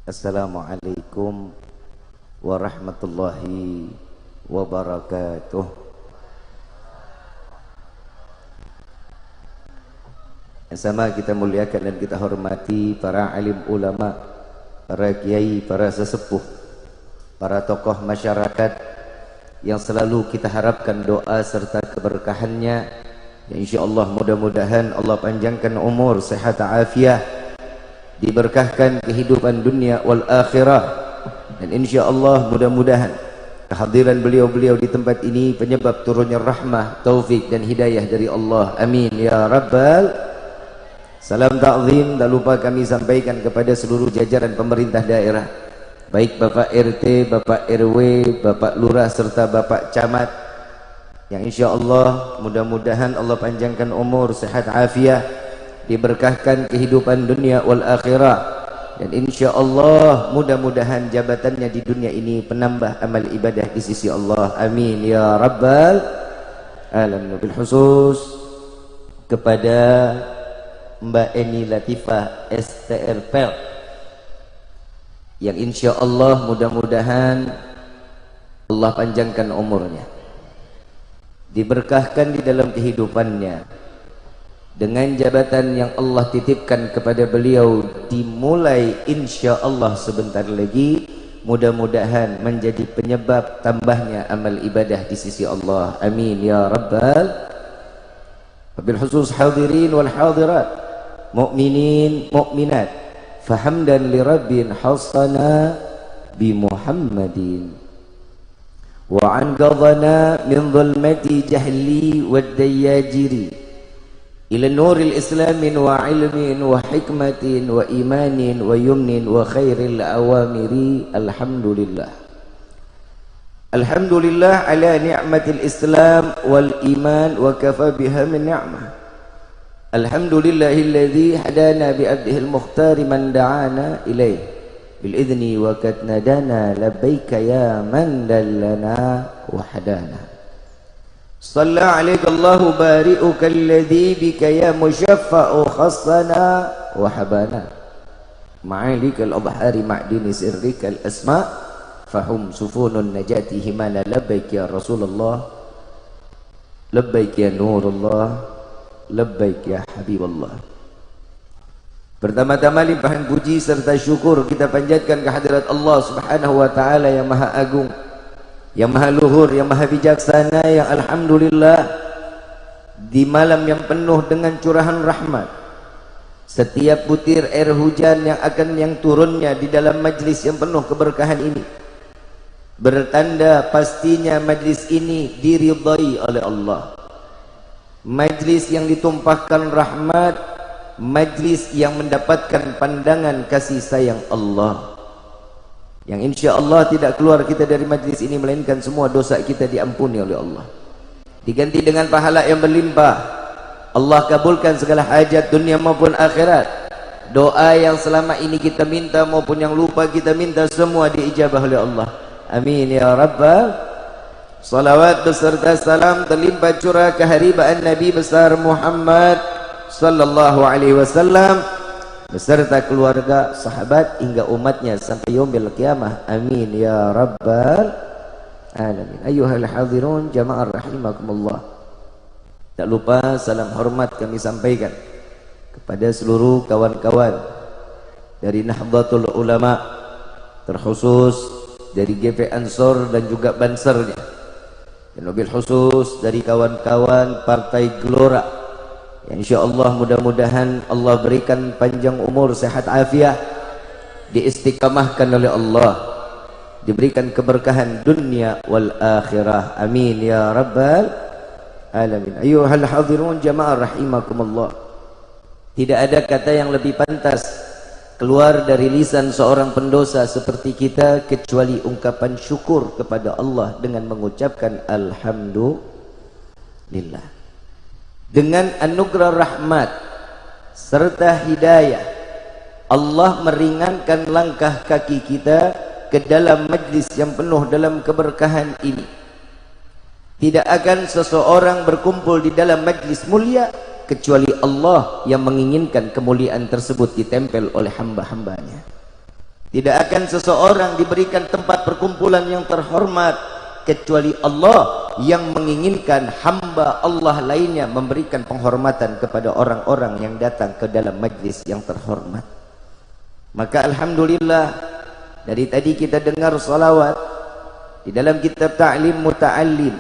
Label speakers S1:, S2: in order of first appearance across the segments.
S1: Assalamualaikum warahmatullahi wabarakatuh. Yang sama kita muliakan dan kita hormati para alim ulama, para kiai, para sesepuh, para tokoh masyarakat yang selalu kita harapkan doa serta keberkahannya. Ya, insyaallah mudah-mudahan Allah panjangkan umur, sehat, afiat, diberkahkan kehidupan dunia wal akhirah, dan insyaallah mudah-mudahan kehadiran beliau-beliau di tempat ini penyebab turunnya rahmah, taufik dan hidayah dari Allah. Amin ya rabbal. Salam ta'zim tak lupa kami sampaikan kepada seluruh jajaran pemerintah daerah, baik Bapak RT, Bapak RW, Bapak Lurah serta Bapak Camat, yang insyaallah mudah-mudahan Allah panjangkan umur, sehat, afiat, diberkahkan kehidupan dunia wal akhirah, dan insyaallah mudah-mudahan jabatannya di dunia ini penambah amal ibadah di sisi Allah. Amin ya rabbal alamin. Bil khusus kepada Mbak Eni Latifah STRPL yang insyaallah mudah-mudahan Allah panjangkan umurnya, diberkahkan di dalam kehidupannya dengan jabatan yang Allah titipkan kepada beliau, dimulai insyaallah sebentar lagi, mudah-mudahan menjadi penyebab tambahnya amal ibadah di sisi Allah. Amin ya rabbal. Wabil khusus hadirin wal hadirat, mu'minin mu'minat, fahamdan li rabbin hasana bi Muhammadin wa an qadhana min dhulmati jahli wad dayajiri ila nuril islamin wa ilmin wa hikmatin wa imanin wa yumnin wa khairil awamiri. Alhamdulillah, alhamdulillah ala ni'matil islam wal iman wa kafa biha min ni'mah. Alhamdulillahilladzi hadana bi abdihil mukhtar man da'ana ilaih bil idzni wa katnadana labbaika ya man dallana wa hadana. Shalla alaika Allahu bari'uka alladzi bika ya musyaffa'u khassana wa habana ma'alikal adhari ma'dini sirrikal asma' fahum sufunun najati himana. Labbaik ya Rasulullah, labbaik ya Nurullah, labbaik ya Habibullah. Pertama-tama limpahan puji serta syukur kita panjatkan kehadirat Allah Subhanahu wa taala yang maha agung, yang maha luhur, yang maha bijaksana, yang alhamdulillah di malam yang penuh dengan curahan rahmat, setiap butir air hujan yang turunnya di dalam majlis yang penuh keberkahan ini bertanda pastinya majlis ini diridai oleh Allah. Majlis yang ditumpahkan rahmat, majlis yang mendapatkan pandangan kasih sayang Allah, yang insyaallah tidak keluar kita dari majlis ini melainkan semua dosa kita diampuni oleh Allah, diganti dengan pahala yang berlimpah. Allah kabulkan segala hajat dunia maupun akhirat. Doa yang selama ini kita minta maupun yang lupa kita minta semua diijabah oleh Allah. Amin ya rabbal. Salawat beserta salam terlimpah curah keharibaan Nabi besar Muhammad sallallahu alaihi wasallam beserta keluarga, sahabat hingga umatnya sampai yaumil qiyamah. Amin ya rabbal alamin. Ayyuhal hadirun jamaah rahimakumullah. Tak lupa salam hormat kami sampaikan kepada seluruh kawan-kawan dari Nahdlatul Ulama, terkhusus dari GP Ansor dan juga Bansernya, dan mobil khusus dari kawan-kawan Partai Gelora, yang insyaallah mudah-mudahan Allah berikan panjang umur, sehat, afiat, diistiqamahkan oleh Allah, diberikan keberkahan dunia wal akhirah. Amin ya rabbal alamin. Ayyuhal hadirun jamaah rahimakumullah. Tidak ada kata yang lebih pantas keluar dari lisan seorang pendosa seperti kita kecuali ungkapan syukur kepada Allah dengan mengucapkan alhamdulillah. Dengan anugerah rahmat serta hidayah, Allah meringankan langkah kaki kita ke dalam majlis yang penuh dalam keberkahan ini. Tidak akan seseorang berkumpul di dalam majlis mulia kecuali Allah yang menginginkan kemuliaan tersebut ditempel oleh hamba-hambanya. Tidak akan seseorang diberikan tempat perkumpulan yang terhormat kecuali Allah yang menginginkan hamba Allah lainnya memberikan penghormatan kepada orang-orang yang datang ke dalam majlis yang terhormat. Maka alhamdulillah, dari tadi kita dengar salawat di dalam kitab Ta'lim Muta'allim.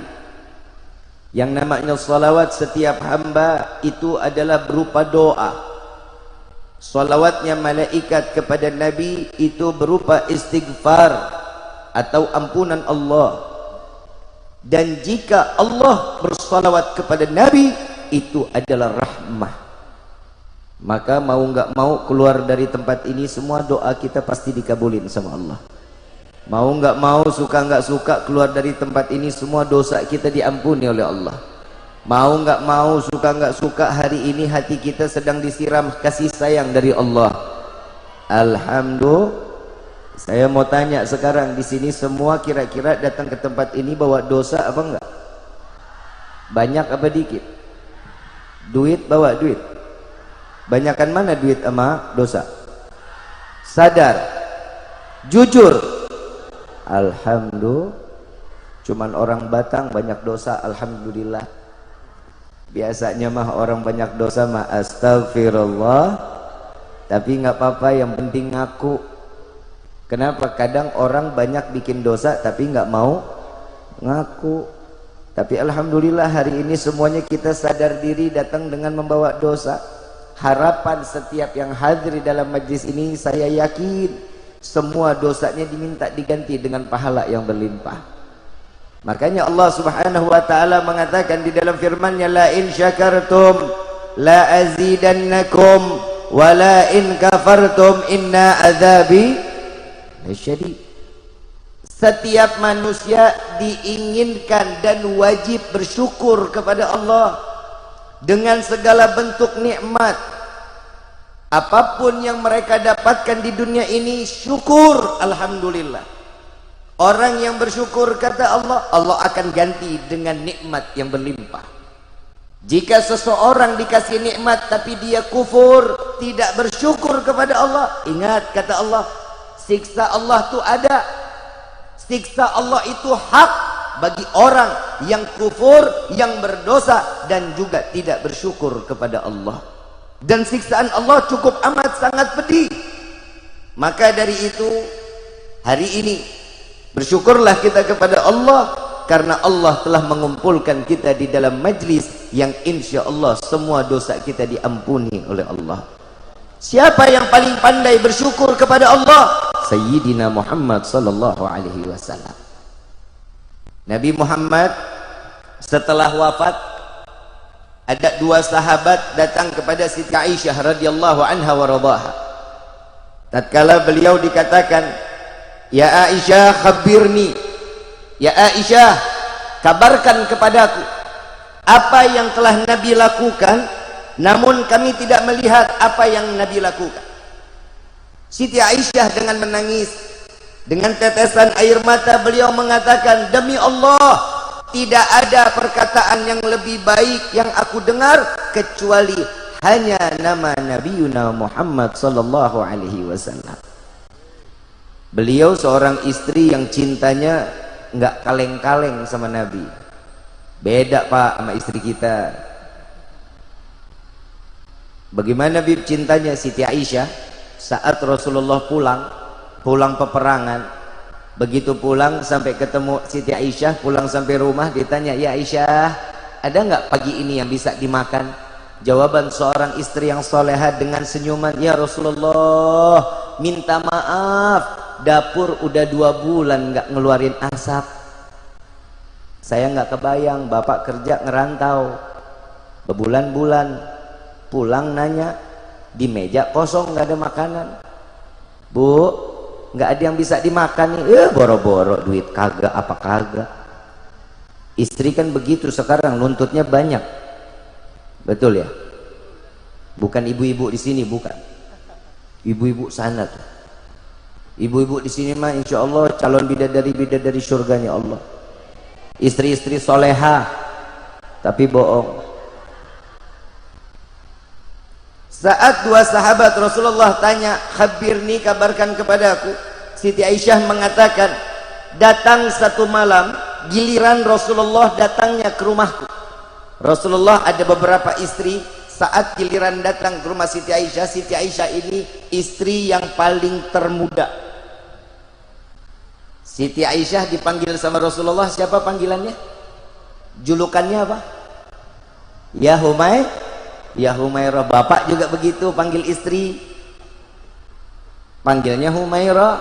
S1: Yang namanya salawat setiap hamba itu adalah berupa doa. Salawatnya malaikat kepada Nabi itu berupa istighfar atau ampunan Allah. Dan jika Allah bersalawat kepada Nabi, itu adalah rahmah. Maka mau nggak mau keluar dari tempat ini, semua doa kita pasti dikabulin sama Allah. Mau nggak mau, suka nggak suka, keluar dari tempat ini semua dosa kita diampuni oleh Allah. Mau nggak mau, suka nggak suka, hari ini hati kita sedang disiram kasih sayang dari Allah. Alhamdulillah. Saya mau tanya sekarang, di sini semua kira-kira datang ke tempat ini bawa dosa apa enggak? Banyak apa dikit? Duit, bawa duit. Banyakan mana duit sama dosa? Sadar, jujur. Alhamdulillah. Cuman orang Batang banyak dosa, alhamdulillah. Biasanya mah orang banyak dosa mah astagfirullah, tapi nggak apa-apa, yang penting ngaku. Kenapa? Kadang orang banyak bikin dosa tapi nggak mau ngaku. Tapi alhamdulillah hari ini semuanya kita sadar diri datang dengan membawa dosa. Harapan setiap yang hadir dalam majlis ini, saya yakin semua dosanya diminta diganti dengan pahala yang berlimpah. Makanya Allah Subhanahu wa taala mengatakan di dalam firman-Nya, la in syakartum la azidannakum wa la in kafartum inna adzabi lasyadid. Setiap manusia diinginkan dan wajib bersyukur kepada Allah dengan segala bentuk nikmat. Apapun yang mereka dapatkan di dunia ini, syukur, alhamdulillah. Orang yang bersyukur, kata Allah, Allah akan ganti dengan nikmat yang berlimpah. Jika seseorang dikasih nikmat tapi dia kufur, tidak bersyukur kepada Allah, ingat kata Allah, siksa Allah itu ada. Siksa Allah itu hak bagi orang yang kufur, yang berdosa dan juga tidak bersyukur kepada Allah. Dan siksaan Allah cukup amat sangat pedih. Maka dari itu, hari ini bersyukurlah kita kepada Allah karena Allah telah mengumpulkan kita di dalam majlis yang insya Allah semua dosa kita diampuni oleh Allah. Siapa yang paling pandai bersyukur kepada Allah? Sayyidina Muhammad sallallahu alaihi wasallam. Nabi Muhammad setelah wafat, ada dua sahabat datang kepada Siti Aisyah radhiyallahu anha wa radhaha. Tatkala beliau dikatakan, ya Aisyah khabirni, ya Aisyah kabarkan kepadaku apa yang telah Nabi lakukan, namun kami tidak melihat apa yang Nabi lakukan. Siti Aisyah dengan menangis, dengan tetesan air mata beliau mengatakan, demi Allah tidak ada perkataan yang lebih baik yang aku dengar kecuali hanya nama Nabiuna Muhammad sallallahu alaihi wasallam. Beliau seorang istri yang cintanya nggak kaleng-kaleng sama Nabi. Beda Pak sama istri kita. Bagaimana Bib cintanya Siti Aisyah? Saat Rasulullah pulang peperangan, begitu pulang sampai ketemu Siti Aisyah, pulang sampai rumah ditanya, ya Aisyah, ada nggak pagi ini yang bisa dimakan? Jawaban seorang istri yang solehah dengan senyuman, ya Rasulullah, minta maaf, dapur udah 2 bulan nggak ngeluarin asap. Saya nggak kebayang, bapak kerja ngerantau berbulan-bulan, pulang nanya, di meja kosong nggak ada makanan. Bu, nggak ada yang bisa dimakan nih. Boro-boro duit kagak apa kagak. Istri kan begitu sekarang, nuntutnya banyak. Betul ya? Bukan ibu-ibu di sini, bukan. Ibu-ibu sana tuh. Ibu-ibu di sini mah insya Allah calon bidadari surganya Allah. Istri-istri soleha tapi bohong. Saat dua sahabat Rasulullah tanya, khabirni, kabarkan kepadaku. Siti Aisyah mengatakan, datang satu malam giliran Rasulullah datangnya ke rumahku. Rasulullah ada beberapa istri. Saat giliran datang ke rumah Siti Aisyah ini istri yang paling termuda. Siti Aisyah dipanggil sama Rasulullah, siapa panggilannya? Julukannya apa? Ya Humairah. Bapak juga begitu panggil istri, panggilnya Humairah.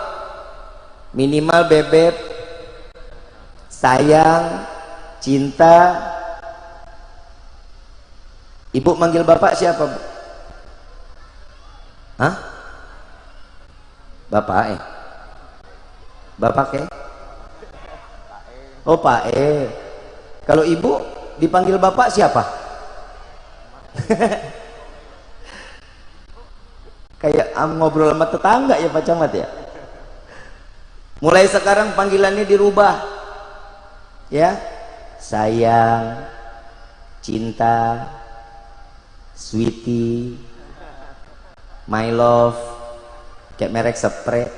S1: Minimal bebek, sayang, cinta. Ibu manggil bapak siapa, Bu? Hah? Bapak Bapak Oh, Pak Kalau ibu dipanggil bapak siapa? Kayak ngobrol sama tetangga ya Pak Camat ya. Mulai sekarang panggilannya dirubah ya, sayang, cinta, sweetie, my love, kayak merek spray.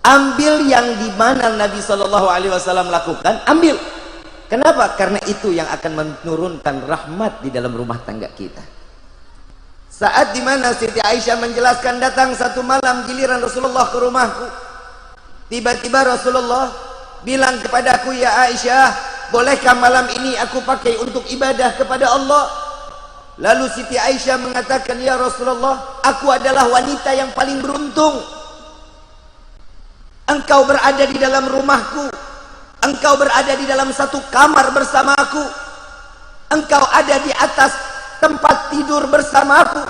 S1: Ambil yang dimana Nabi SAW lakukan, ambil. Kenapa? Karena itu yang akan menurunkan rahmat di dalam rumah tangga kita. Saat dimana Siti Aisyah menjelaskan, datang satu malam giliran Rasulullah ke rumahku. Tiba-tiba Rasulullah bilang kepadaku, ya Aisyah, bolehkah malam ini aku pakai untuk ibadah kepada Allah? Lalu Siti Aisyah mengatakan, ya Rasulullah, aku adalah wanita yang paling beruntung. Engkau berada di dalam rumahku, engkau berada di dalam satu kamar bersama aku, engkau ada di atas tempat tidur bersama aku,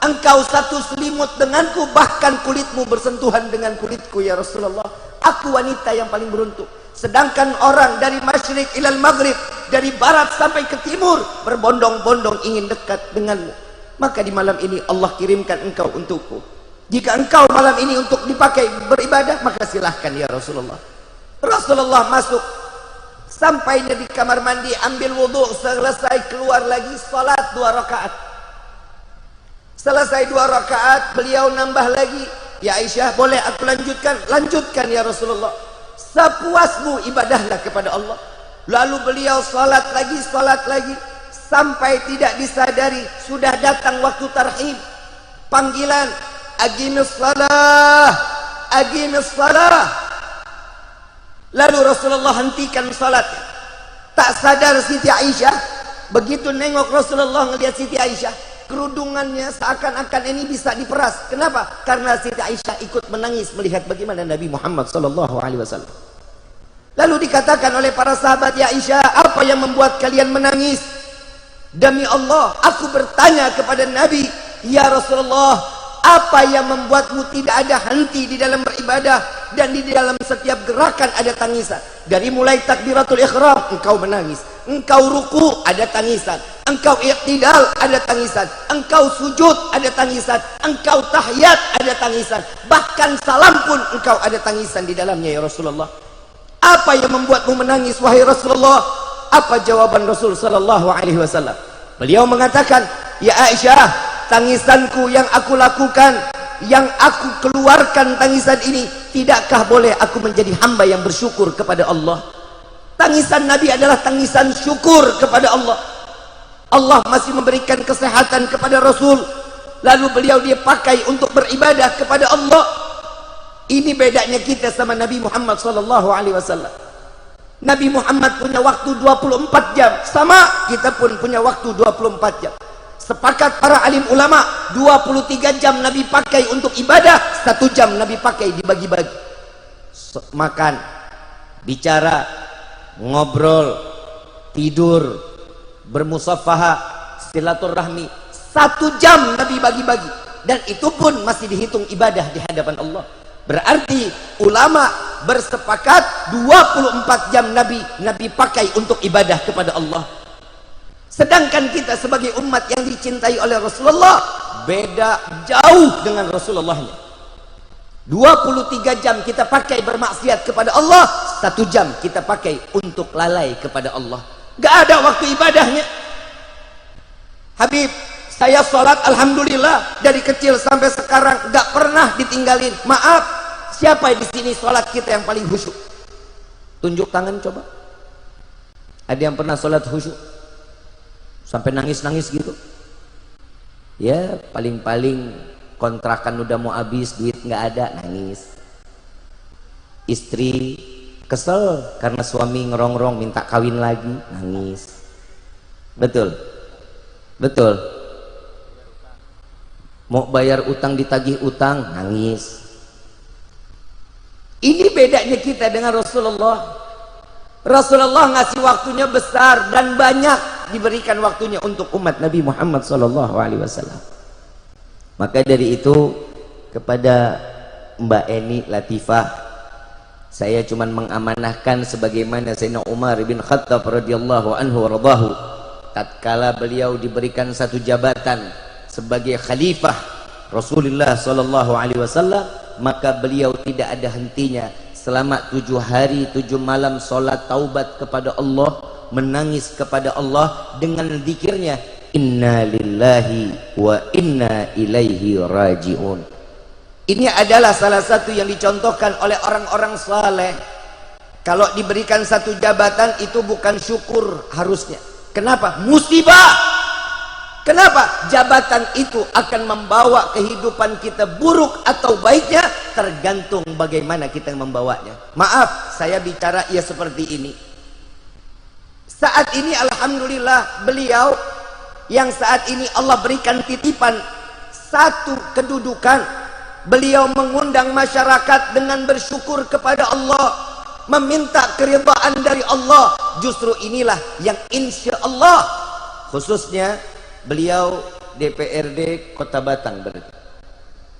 S1: engkau satu selimut denganku, bahkan kulitmu bersentuhan dengan kulitku ya Rasulullah. Aku wanita yang paling beruntung. Sedangkan orang dari masyrik ilal maghrib, dari barat sampai ke timur, berbondong-bondong ingin dekat denganmu. Maka di malam ini Allah kirimkan engkau untukku. Jika engkau malam ini untuk dipakai beribadah, maka silahkan ya Rasulullah. Rasulullah masuk, sampainya di kamar mandi, ambil wudhu, selesai keluar lagi, salat 2 rakaat. Selesai 2 rakaat, beliau nambah lagi, ya Aisyah, boleh aku lanjutkan? Lanjutkan ya Rasulullah. Sepuasmu ibadahlah kepada Allah. Lalu beliau salat lagi, sampai tidak disadari sudah datang waktu tarhib, panggilan, aqimis salah. Lalu Rasulullah hentikan salat. Tak sadar Siti Aisyah, begitu nengok Rasulullah ngelihat Siti Aisyah, kerudungannya seakan-akan ini bisa diperas. Kenapa? Karena Siti Aisyah ikut menangis melihat bagaimana Nabi Muhammad SAW. Lalu dikatakan oleh para sahabat, ya Aisyah, apa yang membuat kalian menangis? Demi Allah, aku bertanya kepada Nabi, ya Rasulullah, apa yang membuatmu tidak ada henti di dalam beribadah, dan di dalam setiap gerakan ada tangisan? Dari mulai takbiratul ihram engkau menangis, engkau ruku ada tangisan, engkau i'tidal ada tangisan, engkau sujud ada tangisan, engkau tahiyat ada tangisan, bahkan salam pun engkau ada tangisan di dalamnya ya Rasulullah. Apa yang membuatmu menangis wahai Rasulullah? Apa jawaban Rasul sallallahu alaihi wasallam? Beliau mengatakan, ya Aisyah, tangisanku yang aku lakukan, yang aku keluarkan tangisan ini, tidakkah boleh aku menjadi hamba yang bersyukur kepada Allah? Tangisan Nabi adalah tangisan syukur kepada Allah. Allah masih memberikan kesehatan kepada Rasul, lalu beliau dia pakai untuk beribadah kepada Allah. Ini bedanya kita sama Nabi Muhammad SAW. Nabi Muhammad punya waktu 24 jam, sama kita pun punya waktu 24 jam. Sepakat para alim ulama, 23 jam Nabi pakai untuk ibadah, 1 jam Nabi pakai dibagi-bagi. Makan, bicara, ngobrol, tidur, bermusafahah, silaturahmi, 1 jam Nabi bagi-bagi. Dan itu pun masih dihitung ibadah di hadapan Allah. Berarti ulama bersepakat 24 jam Nabi pakai untuk ibadah kepada Allah. Sedangkan kita sebagai umat yang dicintai oleh Rasulullah, beda jauh dengan Rasulullahnya. 23 jam kita pakai bermaksiat kepada Allah, 1 jam kita pakai untuk lalai kepada Allah. Gak ada waktu ibadahnya. Habib, saya sholat alhamdulillah dari kecil sampai sekarang gak pernah ditinggalin. Maaf, siapa di sini sholat kita yang paling khusyuk? Tunjuk tangan coba. Ada yang pernah sholat khusyuk sampai nangis-nangis gitu? Ya paling-paling kontrakan udah mau habis, duit nggak ada, nangis. Istri kesel karena suami ngerongrong minta kawin lagi, nangis. Betul, betul. Mau bayar utang ditagih utang, nangis. Ini bedanya kita dengan Rasulullah. Rasulullah ngasih waktunya besar dan banyak diberikan waktunya untuk umat Nabi Muhammad SAW. Maka dari itu kepada Mbak Eni Latifah, saya cuma mengamanahkan sebagaimana Sayyidina Umar bin Khattab radhiyallahu anhu waradahu, tatkala beliau diberikan satu jabatan sebagai khalifah Rasulullah SAW, maka beliau tidak ada hentinya selama 7 hari 7 malam solat taubat kepada Allah, menangis kepada Allah dengan zikirnya inna lillahi wa inna ilaihi raji'un. Ini adalah salah satu yang dicontohkan oleh orang-orang saleh. Kalau diberikan satu jabatan itu bukan syukur harusnya. Kenapa? Musibah. Kenapa? Jabatan itu akan membawa kehidupan kita buruk atau baiknya, tergantung bagaimana kita membawanya. Maaf, saya bicara ya seperti ini. Saat ini alhamdulillah beliau yang saat ini Allah berikan titipan satu kedudukan, beliau mengundang masyarakat dengan bersyukur kepada Allah, meminta keridhaan dari Allah. Justru inilah yang insya Allah, khususnya beliau DPRD Kota Batang,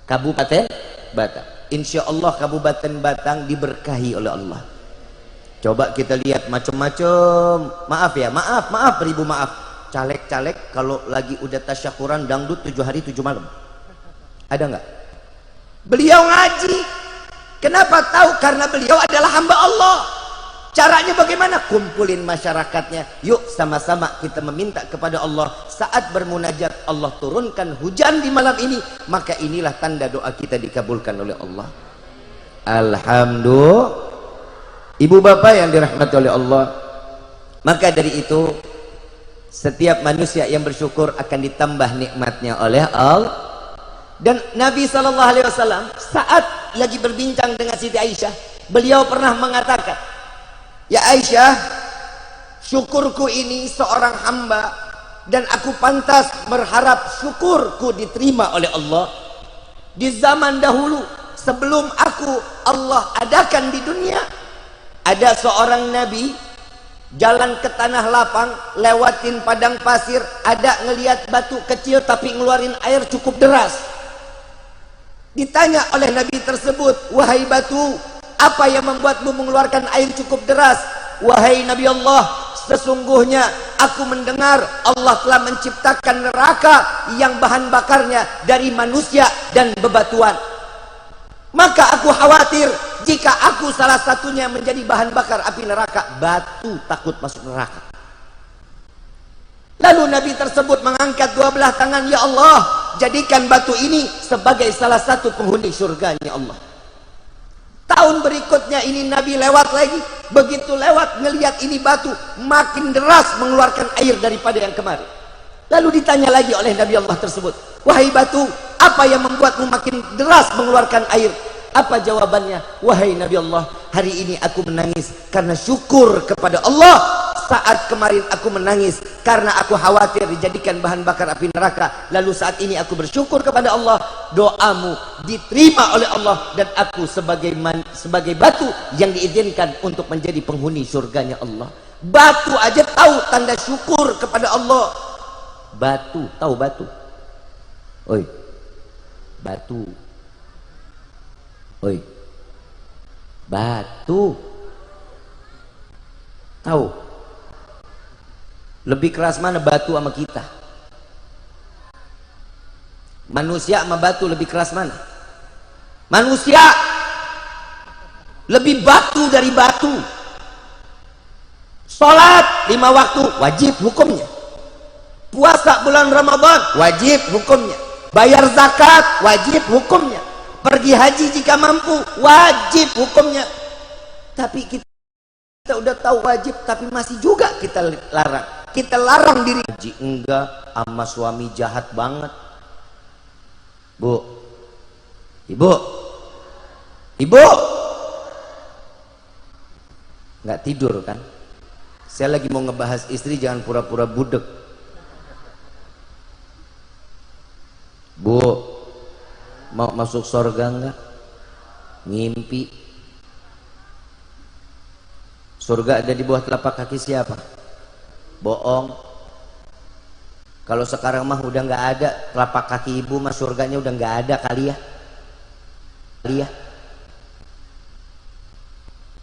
S1: Kabupaten Batang. Insya Allah Kabupaten Batang diberkahi oleh Allah. Coba kita lihat macam-macam. Maaf ya, maaf beribu maaf. Caleg-caleg kalau lagi udah tasyakuran dangdut 7 hari 7 malam. Ada nggak? Beliau ngaji. Kenapa tahu? Karena beliau adalah hamba Allah. Caranya bagaimana? Kumpulin masyarakatnya. Yuk sama-sama kita meminta kepada Allah. Saat bermunajat Allah turunkan hujan di malam ini, maka inilah tanda doa kita dikabulkan oleh Allah. Alhamdulillah. Ibu bapak yang dirahmati oleh Allah, maka dari itu setiap manusia yang bersyukur akan ditambah nikmatnya oleh Allah. Dan Nabi SAW saat lagi berbincang dengan Siti Aisyah, beliau pernah mengatakan, ya Aisyah, syukurku ini seorang hamba dan aku pantas berharap syukurku diterima oleh Allah. Di zaman dahulu sebelum aku Allah adakan di dunia, ada seorang nabi jalan ke tanah lapang, lewatin padang pasir, ada ngelihat batu kecil tapi ngeluarin air cukup deras. Ditanya oleh nabi tersebut, wahai batu, apa yang membuatmu mengeluarkan air cukup deras? Wahai Nabi Allah, sesungguhnya aku mendengar Allah telah menciptakan neraka yang bahan bakarnya dari manusia dan bebatuan. Maka aku khawatir jika aku salah satunya menjadi bahan bakar api neraka, batu takut masuk neraka. Lalu Nabi tersebut mengangkat 2 belah tangan, ya Allah, jadikan batu ini sebagai salah satu penghuni surganya Allah. Tahun berikutnya ini Nabi lewat lagi, begitu lewat ngelihat ini batu makin deras mengeluarkan air daripada yang kemarin. Lalu ditanya lagi oleh Nabi Allah tersebut, wahai batu, apa yang membuatmu makin deras mengeluarkan air? Apa jawabannya? Wahai Nabi Allah, hari ini aku menangis karena syukur kepada Allah. Saat kemarin aku menangis karena aku khawatir dijadikan bahan bakar api neraka. Lalu saat ini aku bersyukur kepada Allah, doamu diterima oleh Allah dan aku sebagai batu yang diizinkan untuk menjadi penghuni surganya Allah. Batu aja tahu tanda syukur kepada Allah. Batu, tahu batu? Oi, batu. Oi, batu. Tahu? Lebih keras mana batu sama kita? Manusia sama batu lebih keras mana? Manusia lebih batu dari batu. Sholat 5 waktu wajib hukumnya. Puasa bulan Ramadan wajib hukumnya, bayar zakat wajib hukumnya, pergi haji jika mampu wajib hukumnya. Tapi kita udah tahu wajib tapi masih juga kita larang diri. Haji enggak, sama suami jahat banget. Bu, ibu nggak tidur kan? Saya lagi mau ngebahas istri, jangan pura-pura budek. Bu, mau masuk surga enggak? Ngimpi. Surga ada di bawah telapak kaki siapa? Bohong. Kalau sekarang mah udah nggak ada telapak kaki ibu, mah surganya udah nggak ada kali ya.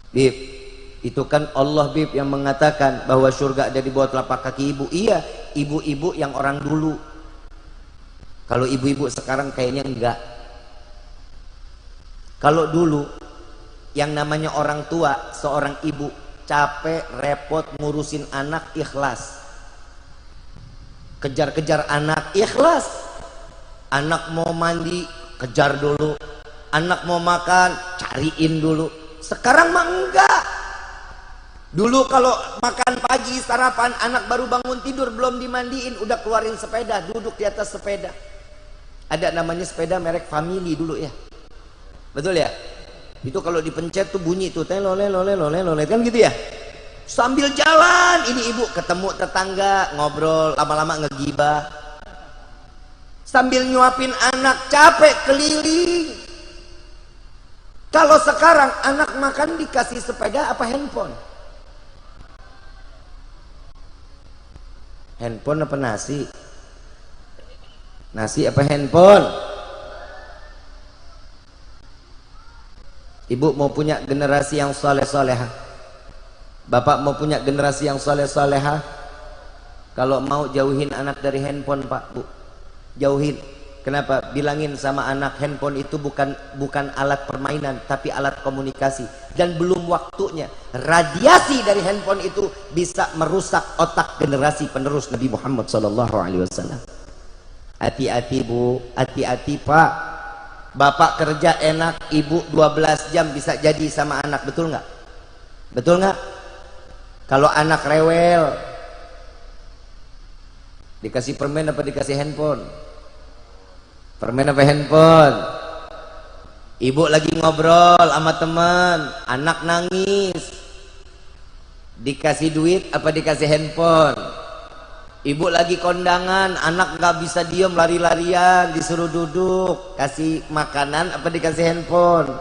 S1: Bib, itu kan Allah Bib yang mengatakan bahwa surga ada di bawah telapak kaki ibu. Iya, ibu-ibu yang orang dulu. Kalau ibu-ibu sekarang kayaknya enggak. Kalau dulu yang namanya orang tua, seorang ibu capek repot ngurusin anak, ikhlas. Kejar-kejar anak, ikhlas. Anak mau mandi, kejar dulu. Anak mau makan, cariin dulu. Sekarang mah enggak. Dulu kalau makan pagi, sarapan, anak baru bangun tidur, belum dimandiin, udah keluarin sepeda, duduk di atas sepeda. Ada namanya sepeda merek Family dulu ya, betul ya? Itu kalau dipencet tuh bunyi tuh telole kan gitu ya. Sambil jalan ini ibu ketemu tetangga, ngobrol, lama-lama ngegibah. Sambil nyuapin anak, capek keliling. Kalau sekarang anak makan dikasih sepeda apa handphone? Handphone apa nasi? Nasi apa handphone? Ibu mau punya generasi yang soleh-solehah, bapak mau punya generasi yang soleh-solehah. Kalau mau jauhin anak dari handphone pak, bu, jauhin. Kenapa? Bilangin sama anak, handphone itu bukan alat permainan, tapi alat komunikasi. Dan belum waktunya. Radiasi dari handphone itu bisa merusak otak generasi penerus Nabi Muhammad SAW. Hati-hati bu, hati-hati pak. Bapak kerja enak, ibu 12 jam bisa jadi sama anak, betul nggak? Betul nggak? Kalau anak rewel, dikasih permen apa dikasih handphone? Permen apa handphone? Ibu lagi ngobrol sama teman, anak nangis, dikasih duit apa dikasih handphone? Ibu lagi kondangan, anak nggak bisa diem, lari-larian, disuruh duduk, kasih makanan apa dikasih handphone?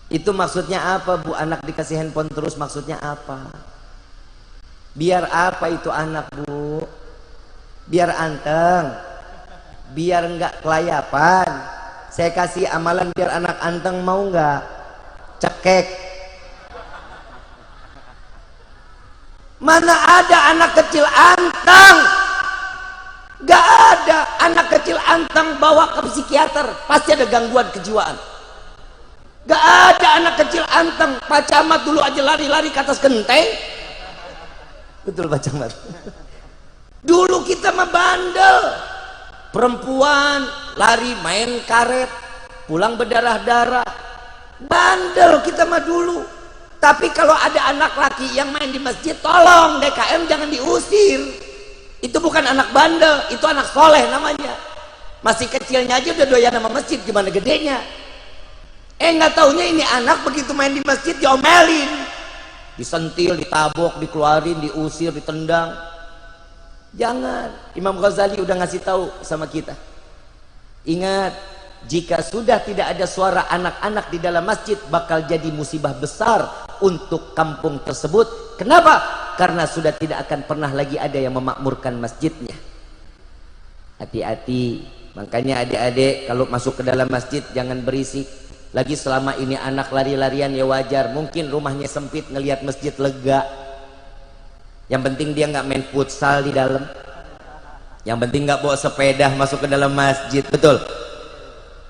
S1: Itu maksudnya apa bu? Anak dikasih handphone terus maksudnya apa? Biar apa itu anak bu? Biar anteng, biar nggak kelayapan. Saya kasih amalan biar anak anteng, mau nggak? Cekek. Mana ada anak kecil anteng? Gak ada anak kecil anteng bawa ke psikiater, pasti ada gangguan kejiwaan. Gak ada anak kecil anteng, Pak Camat dulu aja lari-lari ke atas genteng. Betul Pak Camat. Dulu kita mah bandel, perempuan lari main karet, pulang berdarah-darah, bandel kita mah dulu. Tapi kalau ada anak laki yang main di masjid, tolong DKM jangan diusir. Itu bukan anak bandel, itu anak soleh namanya. Masih kecilnya aja udah doyan sama masjid, gimana gedenya? Nggak taunya ini anak begitu main di masjid diomelin, disentil, ditabok, dikeluarin, diusir, ditendang. Jangan. Imam Ghazali udah ngasih tahu sama kita. Ingat, jika sudah tidak ada suara anak-anak di dalam masjid, bakal jadi musibah besar untuk kampung tersebut. Kenapa? Karena sudah tidak akan pernah lagi ada yang memakmurkan masjidnya. Hati-hati. Makanya adik-adik kalau masuk ke dalam masjid jangan berisik. Lagi selama ini anak lari-larian ya wajar. Mungkin rumahnya sempit, ngelihat masjid lega. Yang penting dia nggak main futsal di dalam. Yang penting nggak bawa sepeda masuk ke dalam masjid. Betul.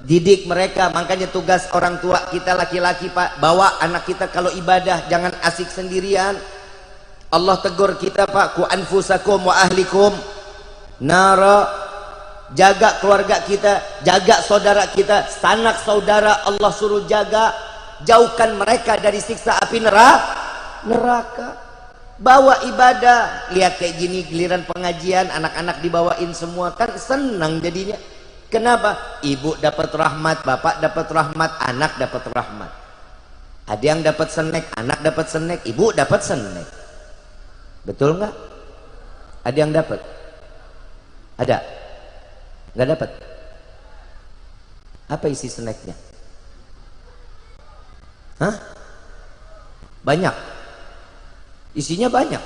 S1: Didik mereka. Makanya tugas orang tua kita laki-laki pak, bawa anak kita kalau ibadah jangan asik sendirian. Allah tegur kita, Pak, ku anfusakum wa ahlikum nara. Jaga keluarga kita, jaga saudara kita, sanak saudara Allah suruh jaga, jauhkan mereka dari siksa api neraka. Bawa ibadah, lihat kayak gini giliran pengajian anak-anak dibawain semua, kan senang jadinya. Kenapa? Ibu dapat rahmat, bapak dapat rahmat, anak dapat rahmat. Ada yang dapat snack, anak dapat snack, ibu dapat snack. Betul nggak? Ada yang dapat? Ada? Nggak dapat? Apa isi snacknya? Hah? Banyak? Isinya banyak.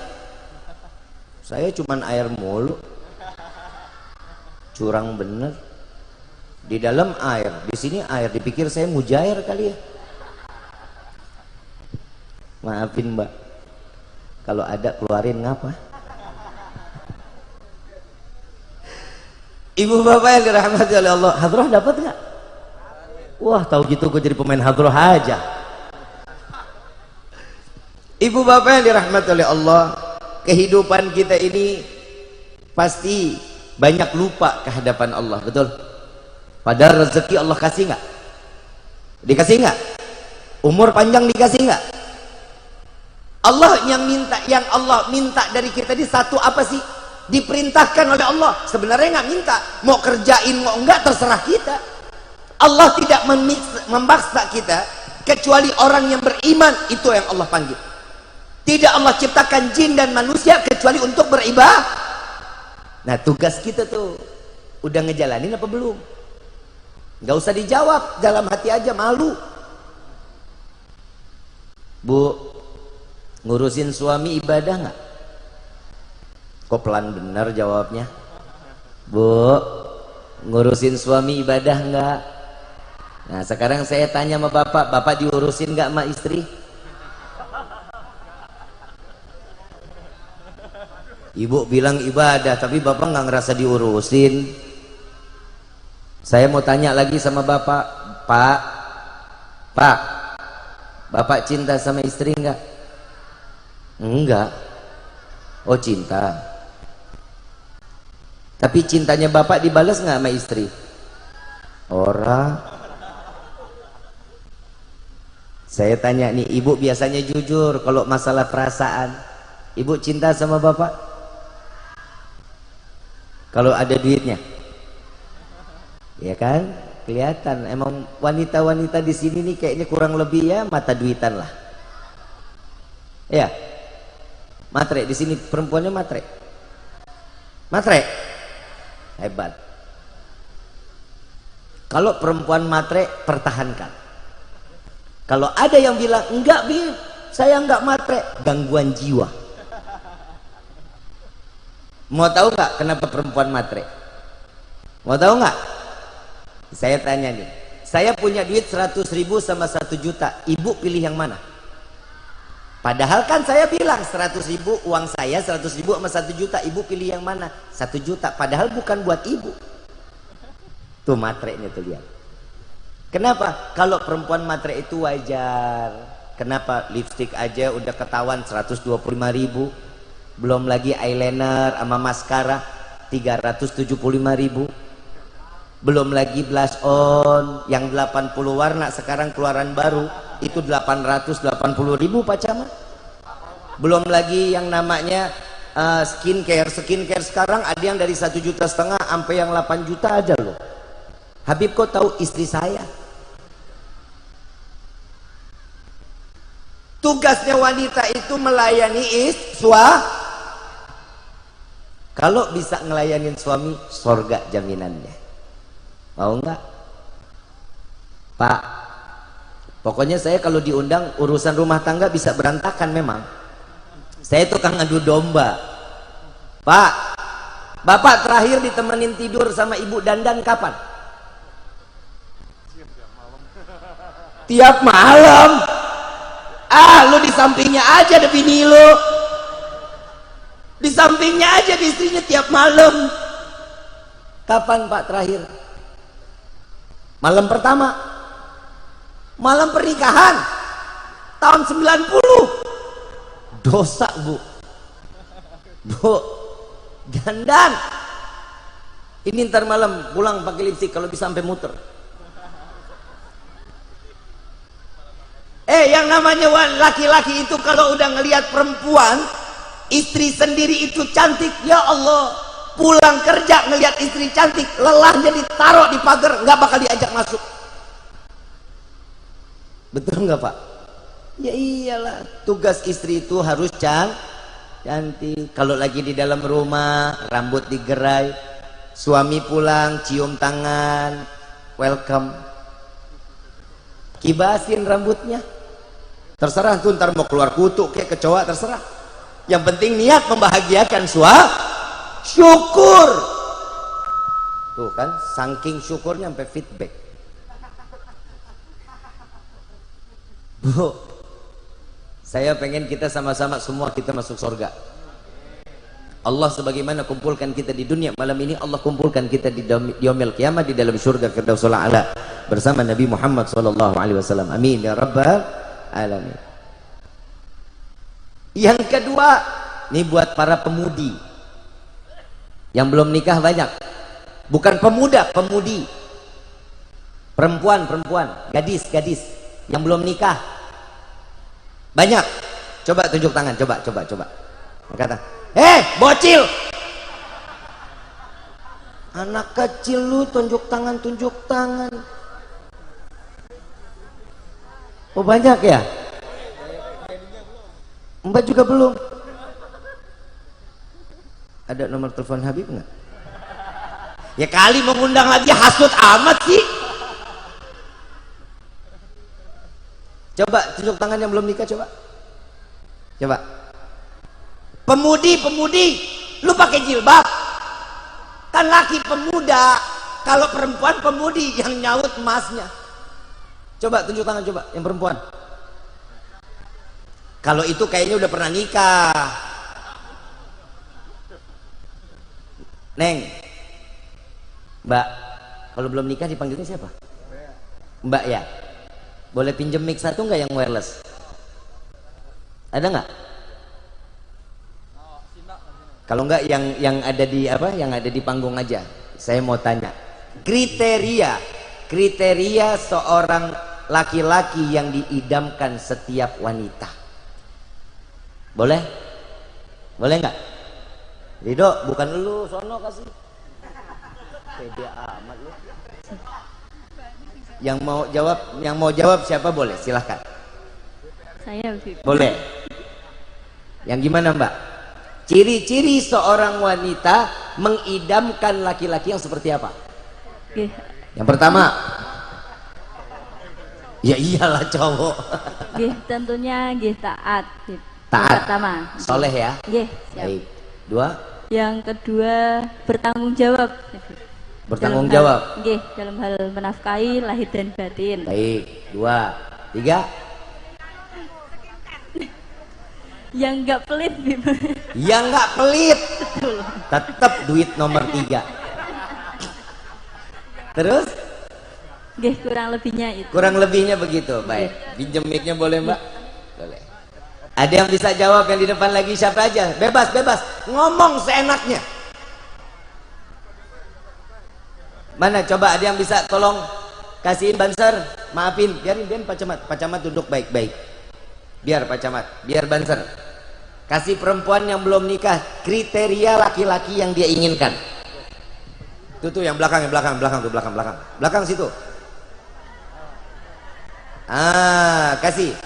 S1: Saya cuman air mulu. Curang bener. Di dalam air, di sini air. Dipikir saya mujair kali ya. Maafin Mbak, kalau ada keluarin ngapa? Ibu bapak yang dirahmati oleh Allah, hadroh dapat nggak? Wah, tahu gitu gue jadi pemain hadroh aja. Ibu bapak yang dirahmati oleh Allah, kehidupan kita ini pasti banyak lupa kehadapan Allah, betul? Padahal rezeki Allah kasih nggak? Dikasih nggak? Umur panjang dikasih nggak? Allah yang Allah minta dari kita ini satu apa sih? Diperintahkan oleh Allah. Sebenarnya nggak minta, mau kerjain mau enggak terserah kita. Allah tidak memaksa kita, kecuali orang yang beriman itu yang Allah panggil. Tidak Allah ciptakan jin dan manusia kecuali untuk beribadah. Nah, tugas kita tuh udah ngejalanin apa belum? Nggak usah dijawab, dalam hati aja, malu. Bu, ngurusin suami ibadah nggak? Kok pelan bener jawabnya? Bu, ngurusin suami ibadah nggak? Nah, sekarang saya tanya sama bapak, bapak diurusin nggak sama istri? Ibu bilang ibadah, tapi bapak nggak ngerasa diurusin. Saya mau tanya lagi sama bapak, Pak, bapak cinta sama istri nggak? Enggak. Oh, cinta. Tapi cintanya bapak dibalas nggak sama istri? Ora. Saya tanya nih, ibu biasanya jujur kalau masalah perasaan. Ibu cinta sama bapak? Kalau ada duitnya? Ya kan? Kelihatan. Emang wanita-wanita di sini nih kayaknya kurang lebih ya mata duitan lah. Ya. Matre di sini perempuannya matre. Matre. Hebat. Kalau perempuan matre, pertahankan. Kalau ada yang bilang enggak, Bi, saya enggak matre, gangguan jiwa. Mau tahu nggak kenapa perempuan matre? Mau tahu nggak? Saya tanya nih, saya punya duit 100.000 sama 1 juta, ibu pilih yang mana? Padahal kan saya bilang 100.000 uang saya, 100.000 sama 1 juta, ibu pilih yang mana? 1 juta, padahal bukan buat ibu. Tuh matrenya tuh, lihat. Kenapa? Kalau perempuan matre itu wajar. Kenapa? Lipstick aja udah ketahuan 125.000, belum lagi eyeliner sama maskara 375.000, belum lagi blush on yang 80 warna sekarang keluaran baru itu 880.000 Pak Camat. Belum lagi yang namanya skincare sekarang ada yang dari 1,5 juta sampai yang 8 juta ada loh. Habib, kok tahu istri saya? Tugasnya wanita itu melayani kalau bisa ngelayanin suami, sorga jaminannya. Mau nggak? Pak, pokoknya saya kalau diundang urusan rumah tangga bisa berantakan memang. Saya tukang adu domba. Pak, bapak terakhir ditemenin tidur sama ibu dandan kapan? Tiap malam. Lu di sampingnya aja ada bini lu. Di sampingnya aja di istrinya tiap malam. Kapan Pak terakhir? Malam pertama, malam pernikahan tahun 90. Dosa Bu, Bu, dandan. Ini ntar malam pulang pakai lipstik kalau bisa sampai muter. Yang namanya laki-laki itu kalau udah ngelihat perempuan, istri sendiri itu cantik, ya Allah, pulang kerja ngelihat istri cantik, lelahnya ditaruh di pagar, nggak bakal diajak masuk. Betul nggak Pak? Ya iyalah, tugas istri itu harus cantik. Kalau lagi di dalam rumah, rambut digerai, suami pulang cium tangan, welcome, kibasin rambutnya. Terserah tuh ntar mau keluar kutu kayak kecoa, terserah. Yang penting niat membahagiakan syukur. Tuh kan, saking syukurnya sampai feedback. Bu, saya pengen kita sama-sama semua kita masuk surga. Allah sebagaimana kumpulkan kita di dunia malam ini, Allah kumpulkan kita di yaumil qiyamah di dalam surga Firdausul A'la bersama Nabi Muhammad SAW. Amin ya rabbal alamin. Yang kedua, ini buat para pemudi yang belum nikah banyak. Bukan pemuda, pemudi. Perempuan, gadis yang belum nikah banyak. Coba tunjuk tangan, coba. Kata, bocil. Anak kecil lu tunjuk tangan. Oh banyak ya? Mbak juga belum. Ada nomor telepon Habib nggak? Ya kali mengundang lagi, hasut amat sih. Coba tunjuk tangan yang belum nikah, coba. Pemudi, lu pakai jilbab. Kan laki pemuda, kalau perempuan pemudi yang nyaut emasnya. Coba tunjuk tangan, coba yang perempuan. Kalau itu kayaknya udah pernah nikah. Neng, Mbak, kalau belum nikah dipanggilnya siapa? Mbak ya. Boleh pinjem mic satu nggak yang wireless? Ada nggak? Kalau nggak yang ada di apa? Yang ada di panggung aja. Saya mau tanya. Kriteria seorang laki-laki yang diidamkan setiap wanita. Boleh? Boleh nggak? Ridho, bukan lu, sono kasih. Pede amat lu. Yang mau jawab siapa, boleh? Silahkan.
S2: Saya
S1: boleh. Yang gimana Mbak? Ciri-ciri seorang wanita mengidamkan laki-laki yang seperti apa?
S2: Oke.
S1: Yang pertama, ya iyalah cowok.
S2: Tentunya taat.
S1: Taat.
S2: Yang pertama.
S1: Soleh ya.
S2: Siap.
S1: Baik. Dua.
S2: Yang kedua, bertanggung jawab.
S1: Bertanggung jawab.
S2: Dalam hal menafkahi lahir dan batin.
S1: Baik. Dua. Tiga.
S2: Yang nggak pelit.
S1: Yang nggak pelit. Tetap duit nomor 3. Terus?
S2: Kurang lebihnya itu.
S1: Kurang lebihnya begitu. Baik. Pinjem mic-nya boleh Mbak? Boleh. Ada yang bisa jawab yang di depan lagi, siapa aja? Bebas. Ngomong seenaknya. Mana coba ada yang bisa tolong kasihin Banser? Maafin, biarin Pak Camat duduk baik-baik. Biar Pak Camat, biar Banser. Kasih perempuan yang belum nikah kriteria laki-laki yang dia inginkan. Tuh yang belakang tuh, belakang situ. Kasih.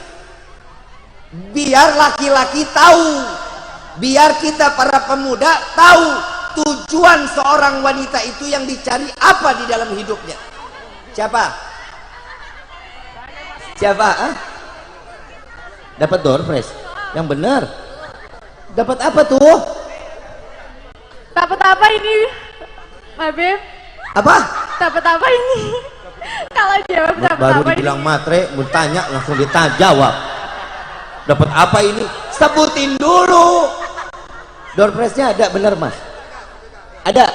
S1: Biar laki-laki tahu, biar kita para pemuda tahu tujuan seorang wanita itu yang dicari apa di dalam hidupnya. Siapa? Dapat door prize yang benar. Dapat apa tuh?
S2: Dapat apa ini, Habib?
S1: Apa?
S2: Dapat apa ini? Kalau jawab dapat
S1: baru
S2: apa
S1: dibilang
S2: ini?
S1: matre, bertanya langsung jawab. Dapat apa ini? Sebutin dulu. Door prize-nya ada, bener Mas? Ada.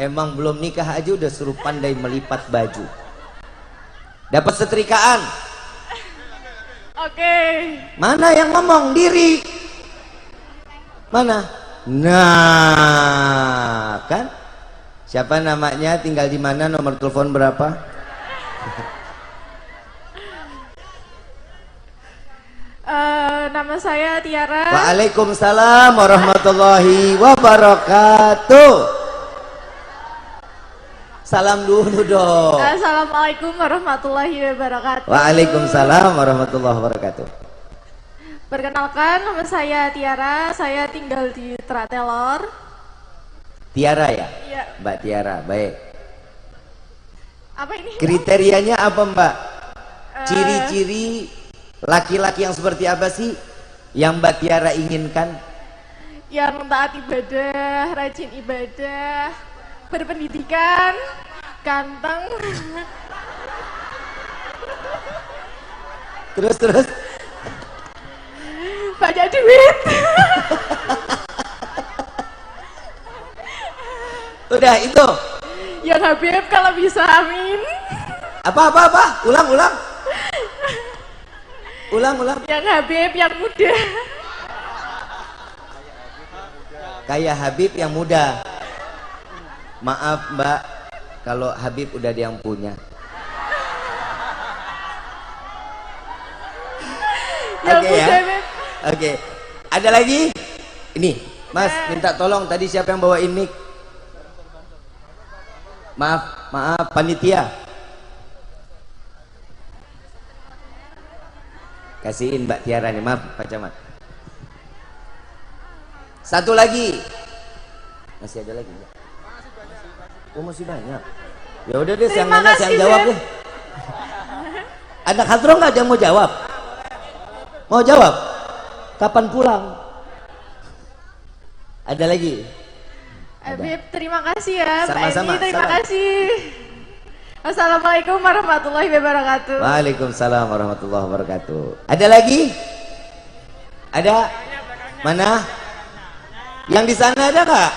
S1: Emang belum nikah aja udah suruh pandai melipat baju. Dapat setrikaan.
S2: Oke.
S1: Mana yang ngomong? Diri. Mana? Nah, kan? Siapa namanya? Tinggal di mana? Nomor telepon berapa?
S2: Nama saya Tiara.
S1: Waalaikumsalam warahmatullahi wabarakatuh. Salam dulu dong.
S2: Assalamualaikum warahmatullahi wabarakatuh.
S1: Waalaikumsalam warahmatullahi wabarakatuh.
S2: Perkenalkan, nama saya Tiara. Saya tinggal di Tratelor.
S1: Tiara ya?
S2: Iya.
S1: Mbak Tiara, baik.
S2: Apa ini?
S1: Kriterianya apa Mbak? Ciri-ciri laki-laki yang seperti apa sih yang Mbak Tiara inginkan?
S2: Yang taat ibadah, rajin ibadah, berpendidikan, ganteng.
S1: Terus
S2: Banyak duit.
S1: udah itu.
S2: Yang Habib kalau bisa, amin.
S1: Apa? Ulang.
S2: Yang Habib yang muda.
S1: Kayak Habib yang muda. Maaf Mbak, kalau Habib udah ada yang punya.
S2: Yang
S1: Oke
S2: muda,
S1: ya.
S2: Beb.
S1: Oke. Ada lagi? Ini, Mas, minta tolong tadi siapa yang bawa mic? Maaf, panitia. Kasihin Mbak Tiara nih, maaf Pak Camat. Satu lagi. Masih ada lagi Mbak? Oh masih banyak. Ya udah deh, yang nanya yang jawab deh. Anak hadroh nggak ada yang mau jawab? Mau jawab? Kapan pulang? Ada lagi?
S2: Habib, terima kasih ya.
S1: Sama-sama,
S2: Mbak Eni, terima
S1: salam.
S2: kasih. Assalamualaikum warahmatullahi wabarakatuh.
S1: Waalaikumsalam warahmatullahi wabarakatuh. Ada lagi? Ada? Mana? Yang di sana ada nggak?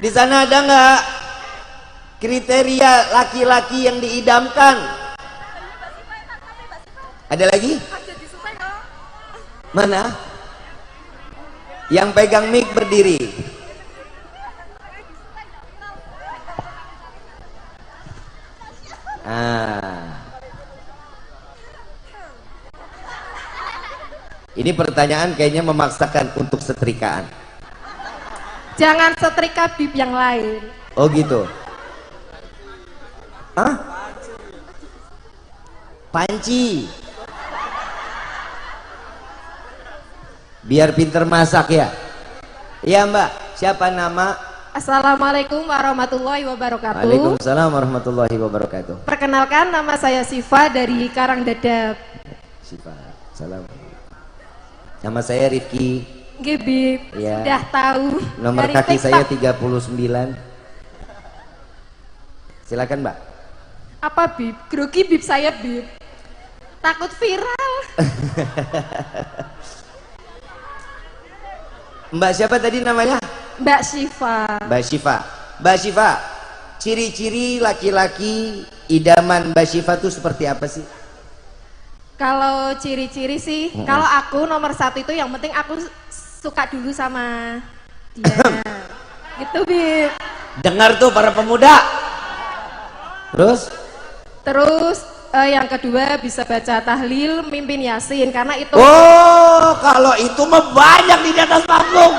S1: Di sana ada nggak kriteria laki-laki yang diidamkan? Ada lagi? Mana? Yang pegang mic berdiri. Ini pertanyaan kayaknya memaksakan untuk setrikaan.
S2: Jangan setrika bib yang lain.
S1: Oh gitu. Hah? Panci. Biar pinter masak ya. Iya Mbak, siapa nama?
S2: Assalamualaikum warahmatullahi wabarakatuh.
S1: Waalaikumsalam warahmatullahi wabarakatuh.
S2: Perkenalkan, nama saya Siva dari Karangdadap.
S1: Siva, salam. Nama saya Rifki.
S2: Bib,
S1: Ya.
S2: sudah tahu.
S1: Nomor
S2: Dari
S1: kaki
S2: TikTok.
S1: saya 39. Silakan Mbak.
S2: Apa Bib? Grogi Bib saya Bib. Takut viral.
S1: Mbak siapa tadi namanya?
S2: Mbak Siva.
S1: Mbak Syifa. Mbak Syifa, ciri-ciri laki-laki idaman Mbak Syifa itu seperti apa sih?
S2: Kalau ciri-ciri sih, kalau aku nomor satu itu yang penting aku suka dulu sama dia. Gitu Bib.
S1: Dengar tuh para pemuda. Terus
S2: Yang kedua bisa baca tahlil, mimpin yasin, karena itu.
S1: oh, kalau itu mah banyak di atas panggung.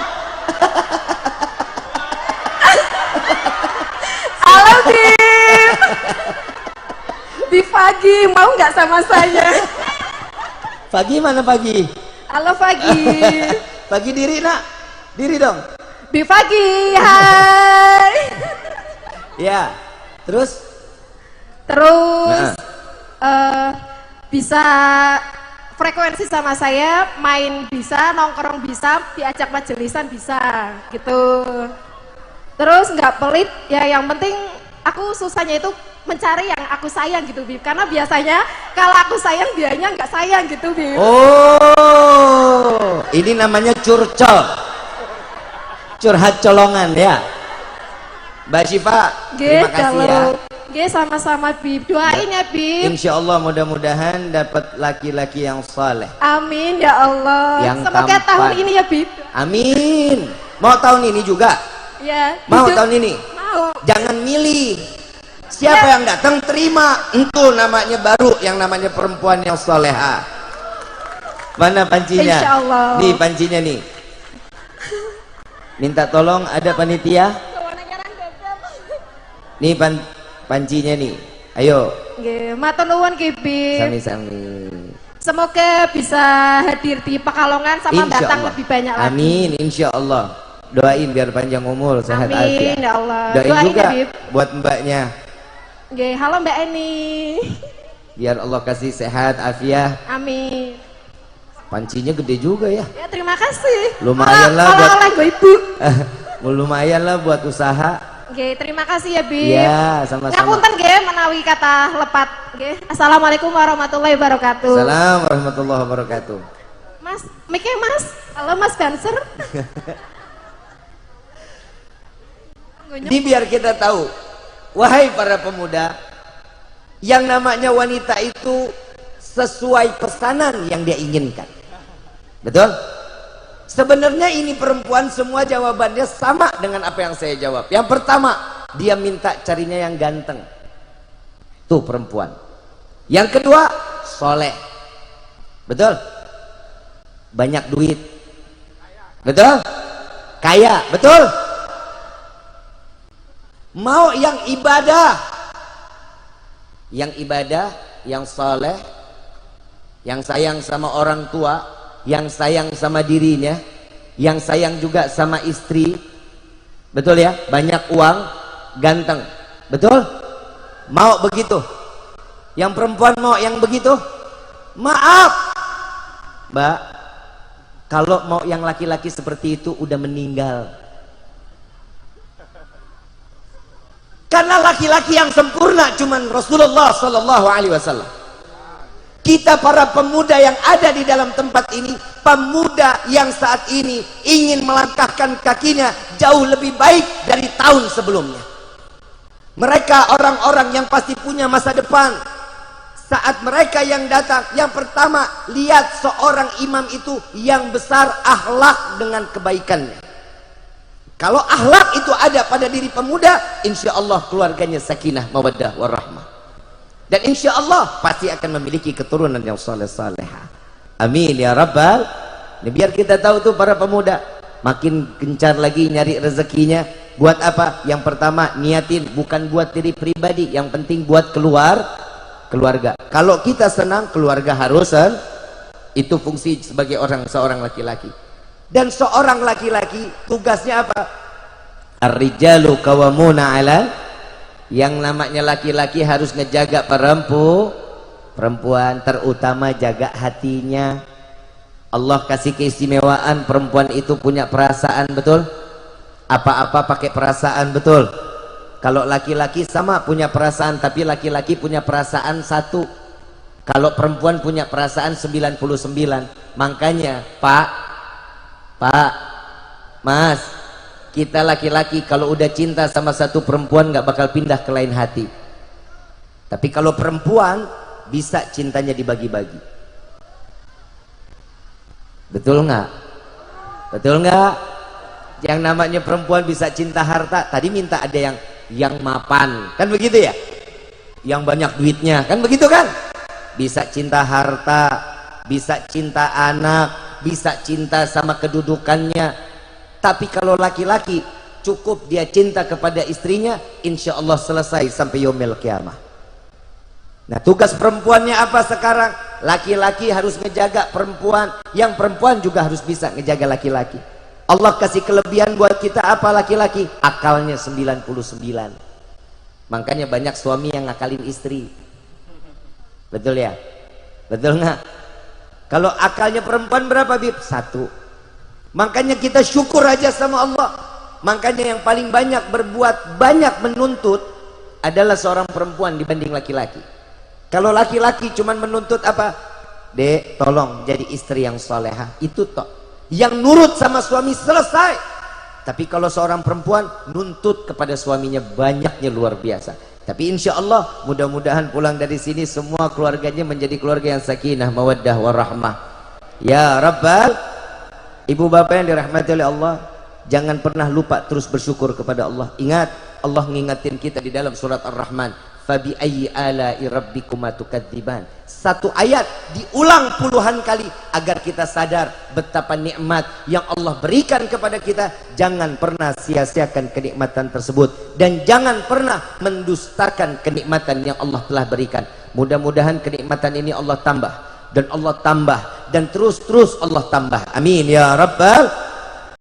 S2: Halo Bib. Bib pagi, mau nggak sama saya?
S1: Pagi mana pagi?
S2: Halo pagi.
S1: Pagi diri nak, diri dong.
S2: Bib pagi, hai.
S1: Ya, terus
S2: Terus bisa frekuensi sama saya, main bisa, nongkrong bisa, diajak majelisan bisa, gitu. Terus nggak pelit, ya yang penting aku susahnya itu mencari yang aku sayang gitu Bib, karena biasanya kalau aku sayang dianya nggak sayang gitu Bib.
S1: oh, ini namanya curcol, curhat colongan ya. Mbak Syifa, terima kasih ya.
S2: Nggih, sama-sama Bib. Doain ya Bib.
S1: Insya Allah mudah-mudahan dapat laki-laki yang saleh.
S2: Amin ya Allah.
S1: Yang
S2: Semoga
S1: tampan.
S2: tahun ini ya Bib.
S1: Amin. Mau tahun ini juga?
S2: Ya.
S1: Mau tahun ini?
S2: Mau.
S1: Jangan milih. Siapa yang datang terima. Itu namanya baru yang namanya perempuan yang soleha. Mana pancinya?
S2: Insya Allah.
S1: Nih pancinya nih. Minta tolong ada panitia. Nih pancinya nih. Ayo.
S2: Nggih, matur nuwun Ki Bib.
S1: Sami-sami.
S2: Semoga bisa hadir di Pekalongan sama
S1: Insya
S2: datang
S1: Allah.
S2: lebih banyak lagi.
S1: Amin, insya Allah. Doain biar panjang umur, sehat
S2: Amin
S1: afiat.
S2: ya Allah.
S1: Doain
S2: Doain
S1: juga
S2: ya, Bib.
S1: buat mbaknya.
S2: Nggih, halo Mbak Eni.
S1: Biar Allah kasih sehat afiat.
S2: Amin.
S1: Pancinya gede juga ya.
S2: Ya terima kasih.
S1: Lumayan lah buat
S2: oleh gue Ibu.
S1: lumayan lah buat usaha.
S2: Nggih, terima kasih ya Bib.
S1: Iya, sama-sama.
S2: Ngapunten nggih menawi kata lepat nggih. Assalamualaikum warahmatullahi wabarakatuh.
S1: Assalamualaikum warahmatullahi wabarakatuh.
S2: Mas, Mike Mas. Halo Mas Banser.
S1: Ini biar kita tahu, wahai para pemuda, yang namanya wanita itu sesuai pesanan yang dia inginkan. Betul? Sebenarnya ini perempuan semua jawabannya sama dengan apa yang saya jawab. Yang pertama, dia minta carinya yang ganteng. Tuh perempuan. Yang kedua, soleh. Betul? Banyak duit. Betul? Kaya. Betul? Mau yang ibadah. Yang ibadah, yang soleh, yang sayang sama orang tua, yang sayang sama dirinya, yang sayang juga sama istri. Betul ya? Banyak uang, ganteng. Betul? Mau begitu? Yang perempuan mau yang begitu? Maaf Mbak, kalau mau yang laki-laki seperti itu udah meninggal. Karena laki-laki yang sempurna cuman Rasulullah Sallallahu Alaihi Wasallam. Kita para pemuda yang ada di dalam tempat ini, pemuda yang saat ini ingin melangkahkan kakinya jauh lebih baik dari tahun sebelumnya. Mereka orang-orang yang pasti punya masa depan. Saat mereka yang datang, yang pertama lihat seorang imam itu yang besar akhlak dengan kebaikannya. Kalau akhlak itu ada pada diri pemuda, insya Allah keluarganya sakinah, mawaddah, warahmah. Dan insya Allah pasti akan memiliki keturunan yang saleh-salehah. Amin ya rabbal. Ini biar kita tahu tuh para pemuda, makin gencar lagi nyari rezekinya. Buat apa? Yang pertama niatin bukan buat diri pribadi, yang penting buat keluarga. Kalau kita senang, keluarga harus itu fungsi sebagai seorang laki-laki. Dan seorang laki-laki tugasnya apa? Ar-rijalu qawwamuna 'ala, yang namanya laki-laki harus ngejaga perempuan, terutama jaga hatinya. Allah kasih keistimewaan perempuan itu punya perasaan, betul? Apa-apa pakai perasaan, betul? Kalau laki-laki sama punya perasaan, tapi laki-laki punya perasaan satu. Kalau perempuan punya perasaan 99. Makanya Pak, Mas, kita laki-laki kalau udah cinta sama satu perempuan nggak bakal pindah ke lain hati. Tapi kalau perempuan bisa cintanya dibagi-bagi. Betul nggak? Betul nggak? Yang namanya perempuan bisa cinta harta. Tadi minta ada yang mapan, kan begitu ya? Yang banyak duitnya, kan begitu kan? Bisa cinta harta, bisa cinta anak, bisa cinta sama kedudukannya. Tapi kalau laki-laki cukup dia cinta kepada istrinya, insya Allah selesai sampai yaumil kiamah. Nah, tugas perempuannya apa sekarang? Laki-laki harus ngejaga perempuan, yang perempuan juga harus bisa ngejaga laki-laki. Allah kasih kelebihan buat kita apa laki-laki? Akalnya 99. Makanya banyak suami yang ngakalin istri. Betul ya? Betul nggak? Kalau akalnya perempuan berapa, Bib? 1. Makanya kita syukur aja sama Allah. Makanya yang paling banyak berbuat banyak menuntut adalah seorang perempuan dibanding laki-laki. Kalau laki-laki cuman menuntut apa? Dek, tolong jadi istri yang solehah. Itu toh yang nurut sama suami, selesai. Tapi kalau seorang perempuan nuntut kepada suaminya banyaknya luar biasa. Tapi insya Allah mudah-mudahan pulang dari sini semua keluarganya menjadi keluarga yang sakinah, mawaddah, warahmah. Ya Rabbal, ibu bapak yang dirahmati oleh Allah, jangan pernah lupa terus bersyukur kepada Allah. Ingat, Allah ngingetin kita di dalam surat Ar-Rahman, fabi ayyi ala'i rabbikuma tukadziban. Satu ayat diulang puluhan kali agar kita sadar betapa nikmat yang Allah berikan kepada kita. Jangan pernah sia-siakan kenikmatan tersebut dan jangan pernah mendustakan kenikmatan yang Allah telah berikan. Mudah-mudahan kenikmatan ini Allah tambah dan Allah tambah dan terus-terus Allah tambah. Amin ya Rabbal